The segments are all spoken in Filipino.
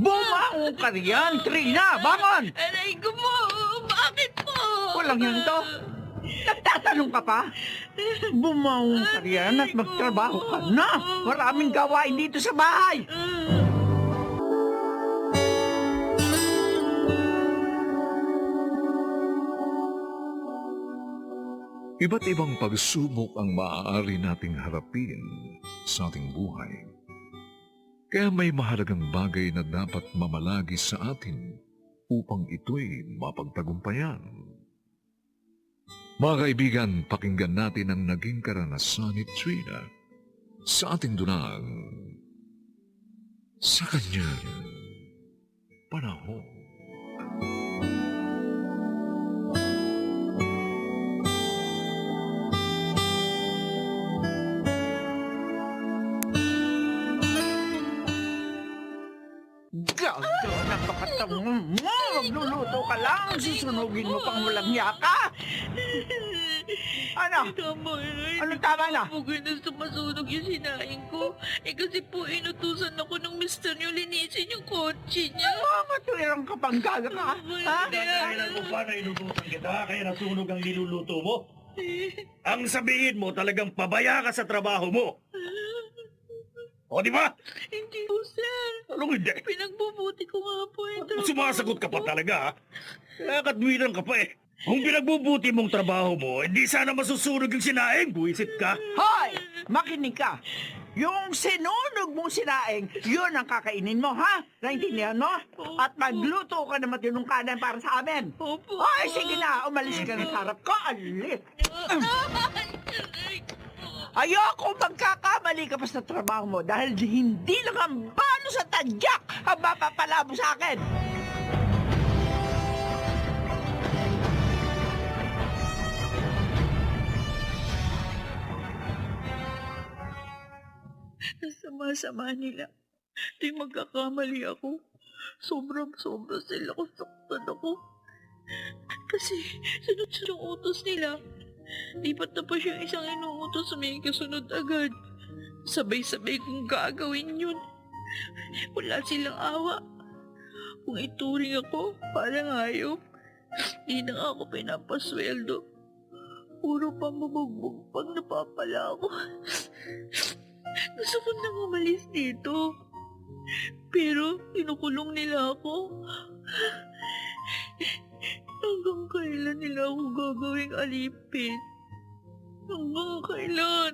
Bumangon ka riyan, Trina! Bangon! Aray ko po! Bakit po? Walang yan to. Nagtatanong ka pa? Bumangon ka riyan at magtrabaho ka na. Maraming gawain dito sa bahay. Iba't ibang pagsubok ang maaari nating harapin sa ating buhay. Kaya may mahalagang bagay na dapat mamalagi sa atin upang ito'y mapagtagumpayan. Mga kaibigan, pakinggan natin ang naging karanasan ni Trina sa ating dunang sa kanyang panahon. Gago, napakatango mo! Magluluto ka lang! Susunugin mo pang walang yaka! Ano? Tama na. Ano tama na? Hindi ko na sumasunog yung sinaing ko. Kasi po inutusan ako ng mister niyo linisin yung kotse niya. Matwirang kapang gaga ka! Ha? Kailan mo pa na inutusan kita, kaya nasunog ang niluluto mo? Ang sabihin mo talagang pabaya ka sa trabaho mo. O, di ba? Hindi po, sir. Anong hindi? Pinagbubuti ko nga po yung trabaho. Sumasagot ka pa talaga, ha? Nakakadwiran ka pa eh. Kung pinagbubuti mong trabaho mo, hindi sana masusunog yung sinaing. Buwisit ka. Hoy! Makinig ka! Yung sinunog mong sinaing, yun ang kakainin mo, ha? Naintindihan mo? At magluto ka na matinong kanan para sa amin. Opo. Hoy, sige na! Umalis ka ng harap ko! Alis! Ayoko magkakamali ka pa sa trabaho mo dahil hindi lang ang balo sa tadyak ang mapapala mo sa akin. Sama-sama nila. Di magkakamali ako. Sobrang-sobra sila kung saktan ako. Kasi sunod-sunod ang utos nila. Lipat na pa siya isang inuutos, may kasunod agad. Sabay-sabay kong gagawin yun. Wala silang awa. Kung ituring ako, parang hayop. Di na nga ako pinapasweldo. Puro pambubugbog pag napapala ako. Gusto ko nang umalis dito. Pero kinukulong nila ako. Hanggang kailan nila ako gagawing alipin? Hanggang kailan?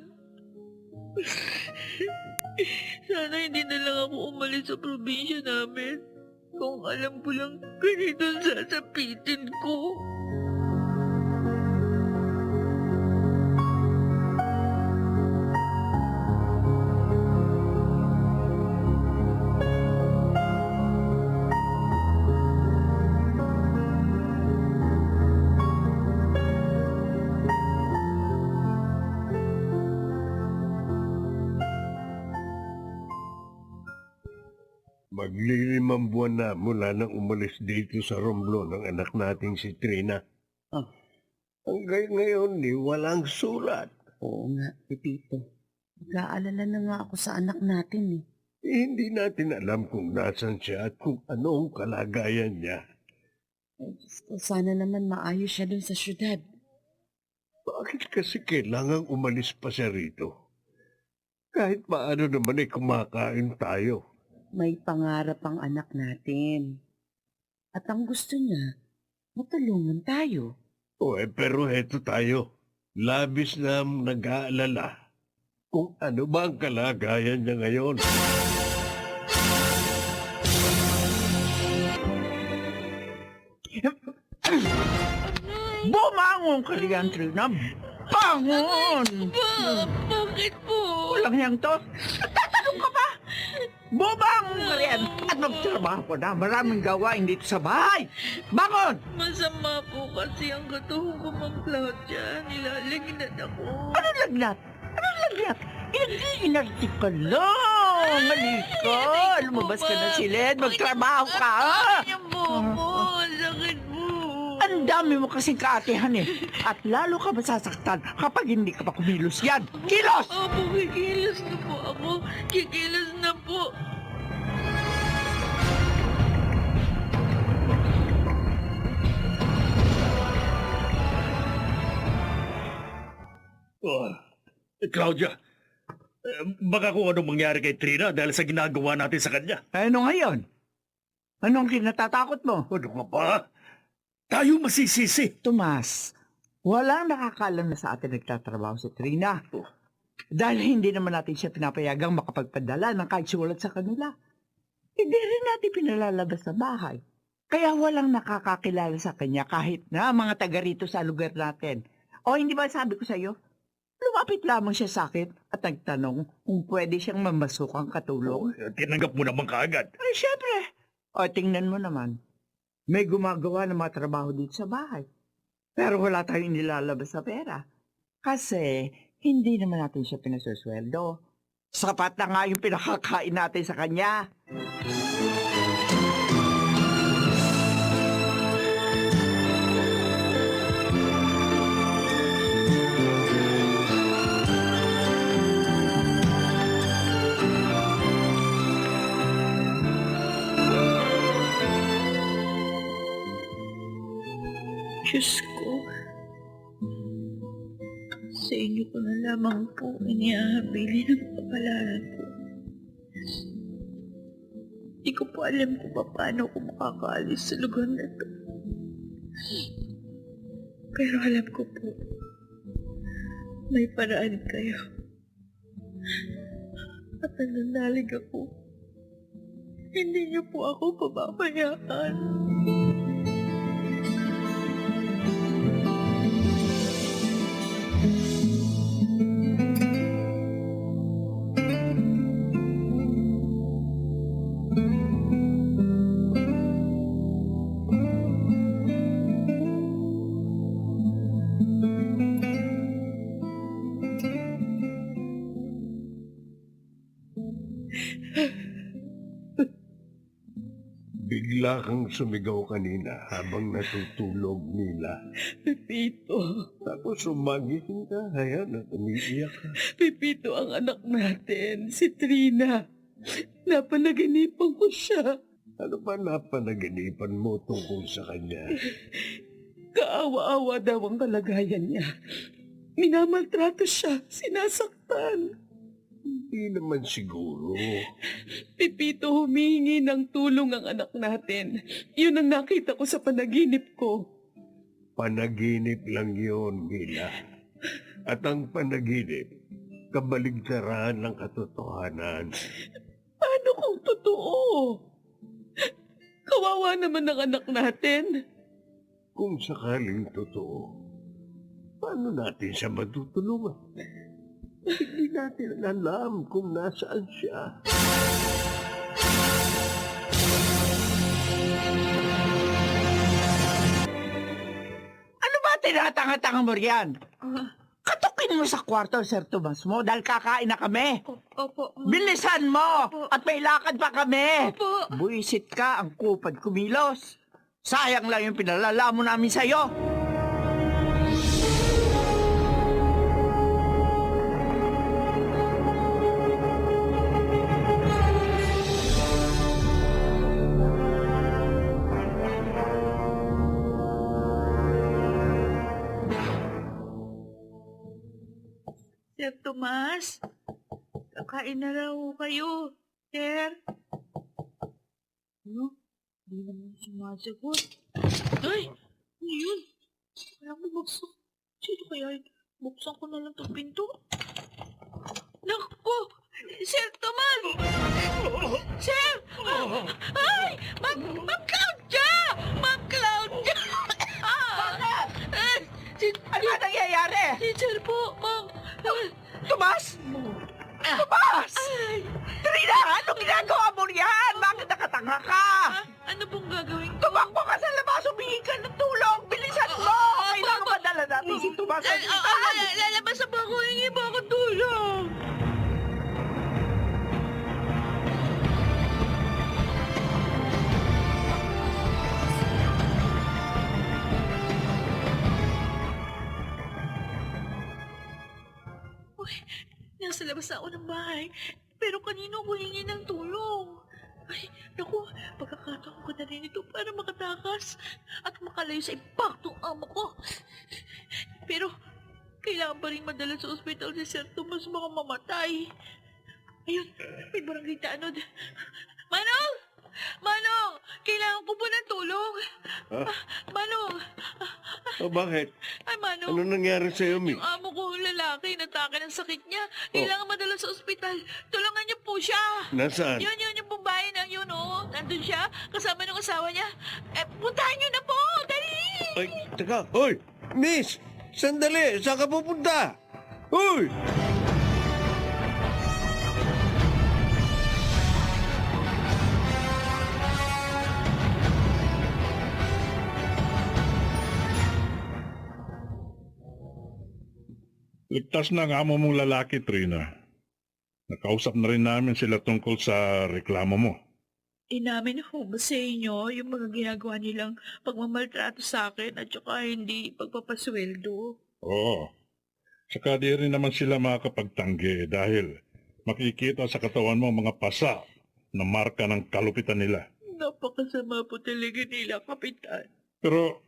Sana hindi na lang ako umalis sa probinsya namin. Kung alam ko lang ganito sasapitin ko. Maglilimang buwan na mula nang umalis dito sa Romblon ang anak nating si Trina. Ah. Hanggang ngayon, walang sulat. Oo nga, Pepito. Nag-aalala na nga ako sa anak natin eh. Hindi natin alam kung nasan siya at kung anong kalagayan niya. Ay, Diyos ko, sana naman maayos siya dun sa syudad. Bakit kasi kailangang umalis pa siya rito? Kahit paano naman ay kumakain tayo. May pangarap ang anak natin. At ang gusto niya, matulungan tayo. Pero heto tayo. Labis na nag-aalala kung ano ba ang kalagayan niya ngayon. Bumangon ka riyan, Trina! Bangon! Bakit po? Walang yang to. Nagtatanong ka pa? Bumangon ka riyan at magtrabaho ko na. Maraming gawain dito sa bahay. Bangon! Masama po kasi ang katuhong ko, Ma'am Claudia. Nilalagnat ako. Ano lagnat? Ano lagnat? Inartik ka lang. Halika. Lumabas ka na silid. Magtrabaho ka. Yung bobo, ang sakit po. Ang dami mo kasing kaatihan eh. At lalo ka masasaktan kapag hindi ka pa kumilos yan. Kilos! Opo, kikilos na po ako. Kikilos na po. Oh, Claudia, baka kung anong mangyari kay Trina dahil sa ginagawa natin sa kanya. Ano ngayon? Anong kinatatakot mo? Ano nga ba? Tayo masisisi. Tomas, walang nakakalam na sa atin nagtatrabaho si Trina. Oh. Dahil hindi naman natin siya pinapayagang makapagpadala ng kahit sulat sa kanila. Hindi rin natin pinalalabas sa bahay. Kaya walang nakakakilala sa kanya kahit na mga taga rito sa lugar natin. O hindi ba sabi ko sa iyo? Lumapit lamang siya sa akin at nagtanong kung pwede siyang mamasukang katulong. Tinanggap mo naman kaagad. Ay, syempre. O, tingnan mo naman. May gumagawa ng mga trabaho dito sa bahay. Pero wala tayong nilalabas sa pera. Kasi, hindi naman natin siya pinasosweldo. Sapat na nga yung pinakakain natin sa kanya. Diyos ko, sa inyo ko na lamang po inihahabili ng kapalaran ko. Di ko po alam kung paano ako makakaalis sa lugar na to. Pero alam ko po, may paraan kayo. At nananalig ako, hindi niyo po ako pababayaan. Bigla kang sumigaw kanina habang natutulog nila. Pepito, Tapos umagising ka, ayan, at umiiyak ka. Pepito ang anak natin, si Trina. Napanaginipan ko siya. Ano ba napanaginipan mo tungkol sa kanya? Kaawa-awa daw ang kalagayan niya. Minamaltrato siya, sinasaktan. Hindi naman siguro. Pepito, humihingi ng tulong ang anak natin. Yun ang nakita ko sa panaginip ko. Panaginip lang yun, Mila. At ang panaginip, kabaligtaran ng katotohanan. Paano kung totoo? Kawawa naman ang anak natin. Kung sakaling totoo, paano natin siya matutulungan? Hindi natin alam kung nasaan siya. Ano ba tinatanga-tanga mo riyan? Katukin mo sa kwarto, Sir Tomas mo, dahil kakain na kami. Opo. Bilisan mo! At may lakad pa kami! Opo. Buisit ka ang kupad kumilos. Sayang lang yung pinalala mo namin sa'yo. Sir Tomas, kakain na raw kayo. Sir? Ano? Hindi naman sumasagot. Ay! Ano yun? Walang bumagsak. Sino kaya yun? Buksan ko na lang itong pinto. Naku! Sir Tomas! Sir! Ay! Ma'am Claudia! Ma'am Claudia! Bakit? Si Ano ba nangyayari? Teacher po, ma'am. Tomas! Tomas! Trina, ano ginagawa mo riyan? Bakit nakatanga ka? Ano pong gagawin ko? Tumakbo ka sa labas, humingi ka ng tulong! Bilisan mo! Kailangan madala natin si Tomas sa ospital! Lalabas na ba ako? Hingi ba ako tulong? Uy, nasa labas na ako ng bahay. Pero kanino ko hingi ng tulong. Ay, naku, pagkakataon ko na rin ito para makatakas at makalayo sa impaktong amo ko. Pero, kailangan pa rin madala sa ospital si Sir Tomas baka mamatay. Ayun, may barangay tanod. Manong! Manong! Kailangan ko po ng tulong. Ha? Manong! O bakit? Ay, Manong! Ano nangyari sa'yo, Mi? Yung amo ko, lalaki, natake ng sakit niya. Kailangan madala sa ospital. Tulungan niyo po siya. Nasaan? Yun, yung babae na yun, oh. Nandun siya, kasama ng asawa niya. Puntahan niyo na po! Dali! Ay, teka. Hoy! Miss! Sandali! Saan ka pupunta? Hoy! Ligtas na ang amo mong lalaki, Trina. Nakausap na rin namin sila tungkol sa reklamo mo. Inamin ho ba sa inyo yung mga ginagawa nilang pagmamaltrato sa akin at saka hindi pagpapasweldo? Oo. Saka di rin naman sila makakapagtanggi dahil makikita sa katawan mo mga pasa na marka ng kalupitan nila. Napakasama po talaga nila, Kapitan. Pero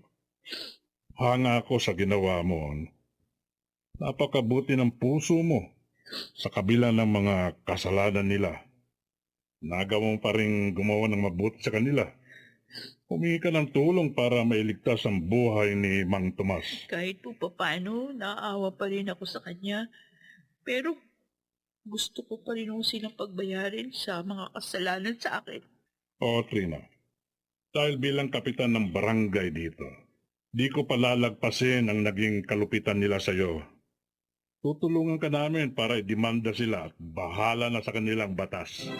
hanga ako sa ginawa mo. Napakabuti ng puso mo sa kabila ng mga kasalanan nila. Nagawa mo pa rin gumawa ng mabuti sa kanila. Humingi ka ng tulong para mailigtas ang buhay ni Mang Tomas. Kahit po paano, naaawa pa rin ako sa kanya. Pero gusto ko pa rin ho silang pagbayarin sa mga kasalanan sa akin. Oo, Trina. Dahil bilang kapitan ng barangay dito, di ko palalagpasin ang naging kalupitan nila sa'yo. Tutulungan ka namin para idemanda sila at bahala na sa kanilang batas.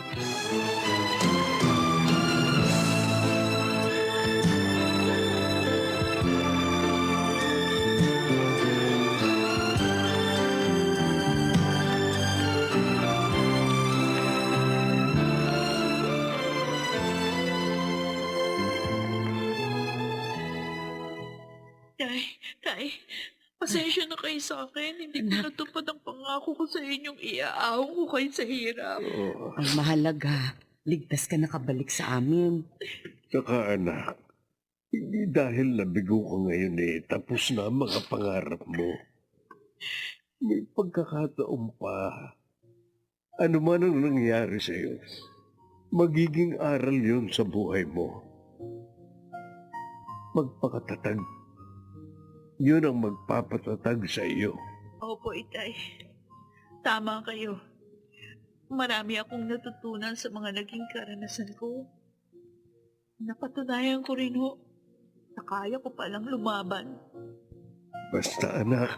Tay, pasensya na kayo sa akin. Hindi ko natupad ang pangako ko sa inyong iaahon ko kayo sa hirap. Oh, Ang mahalaga, ligtas ka nakabalik sa amin. saka anak, hindi dahil nabigo ka ngayon tapos na ang mga pangarap mo. May pagkakataon pa. Ano man ang nangyari sa'yo, magiging aral yun sa buhay mo. Magpakatatag. Yun ang magpapatatag sa iyo. Opo, Itay. Tama kayo. Marami akong natutunan sa mga naging karanasan ko. Napatunayan ko rin ho na kaya ko palang lumaban. Basta anak,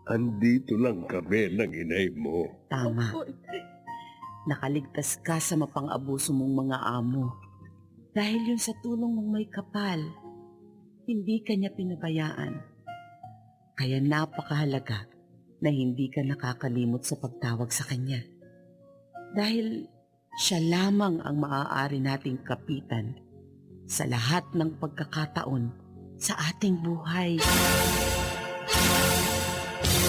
andito lang kami ng inay mo. Tama, Opo, Itay. nakaligtas ka sa mapang-abuso mong mga amo. Dahil yun sa tulong ng may kapal, hindi ka niya pinabayaan. Kaya napakahalaga na hindi ka nakakalimot sa pagtawag sa kanya. Dahil siya lamang ang maaari nating kapitan sa lahat ng pagkakataon sa ating buhay.